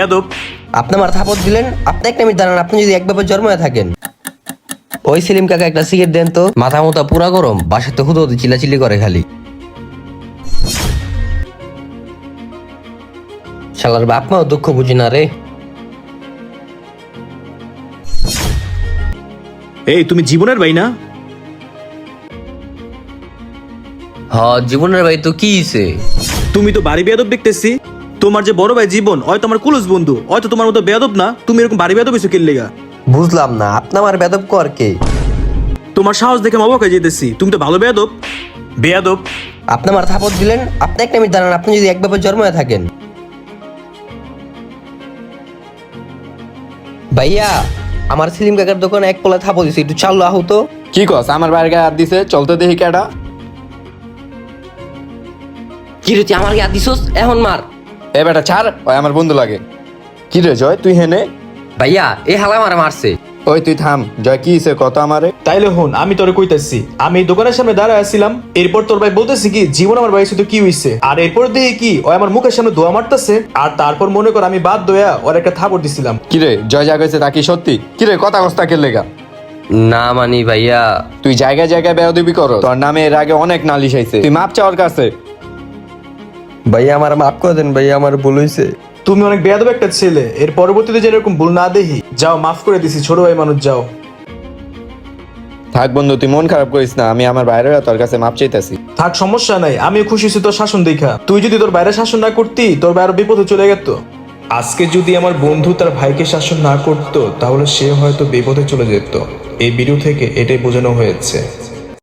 বেয়াদব। আপনি আমার থাপত দিলেন, আপনি একটা মিনিট দাঁড়ান। আপনি যদি একভাবে জন্মে থাকেন, ওই সেলিম কাকা একটা সিগারেট দেন তো। মাথা মোটা পুরা গরম, বাসাতে হুদো চিল্লাচিল্লি করে খালি। শালার বাপ মাও দুঃখ বুঝি না রে। এই তুমি জীবনের ভাই না? হ জীবনের ভাই তো কি হইছে? তুমি তো বাড়ি বেয়াদব দেখতেছি। তোমার যে বড় ভাই জীবন, হয়তো আমার ক্লোজ বন্ধু, হয়তো তোমার মতো বেয়াদব না। তুমি এরকম বাড়ি বেয়াদব হইছো কিল লেগা? বুঝলাম না, আপনি আমার বেদব কর কে? তোমার সাহস দেখে আমি অবাক হয়ে যেতেছি। তুমি তো ভালো বেয়াদব। বেয়াদব। আপনি আমার থাপত দিলেন, আপনি একটা মিনিট দাঁড়ান। আপনি যদি একভাবে জন্মে থাকেন। ভাইয়া, আমার সেলিম কাকার দোকানে এক পোলা থাপত দিছে, একটু চালু আহু তো। কি কস? আমার বাইরে গায়ে হাত দিছে, চলতে দেখি কেডা। কি রে তুই আমার গায়ে হাত দিছস? এখন মার। এ বেটা ছাড়, ওই আমার বন্ধু লাগে। কি রে জয়, তুই হেনে? ভাইয়া এই হালা আমার মারছে। ওই তুই থাম, জয় কি হইছে কত আমারে? তাইলে হন, আমি তোরে কইতাছি। আমি এই দোকানের সামনে দাঁড়ায় আছিলাম, এরপর তোর ভাই বলতেছি কি জীবন আমার ভাই সাথে কি হইছে, আর এরপর দেখি কি ও আমার মুখের সামনে দোয়া মারতেছে। আর তারপর মনে কর আমি বাদ দয়া ওর একটা থাপড় দিছিলাম। কি রে জয় যা কইছে তা কি সত্যি? কি রে কথা কস্তা কে লেগা? না মানি ভাইয়া। তুই জায়গায় জায়গায় বেয়াদবি করো, তোর নামে এর আগে অনেক নালিশ হইছে, তুই মাপ চাওয়ার কাছে। ভাইয়া আমার মাফ করে দেন ভাইয়া, আমার ভুল হইছে। তুমি অনেক বেয়াদব একটা ছেলে, এর পরবর্তীতে যেন এরকম ভুল না দেখি। যাও, মাফ করে দিছি, ছোট ভাই মানুষ, যাও। থাক বন্ধু, তুই মন খারাপ করিস না, আমি আমার বাইরে তোর কাছে মাপ চাইতাছি। থাক, সমস্যা নাই। আমিও খুশি হয়েছি তোর শাসন দেখা। তুই যদি তোর বাইরে শাসন না করতি, তোর ভাই আরো বিপদে চলে যেত। আজকে যদি আমার বন্ধু তার ভাইকে শাসন না করতো, তাহলে সে হয়তো বিপদে চলে যেত। এই ভিডিও থেকে এটাই বোঝানো হয়েছে।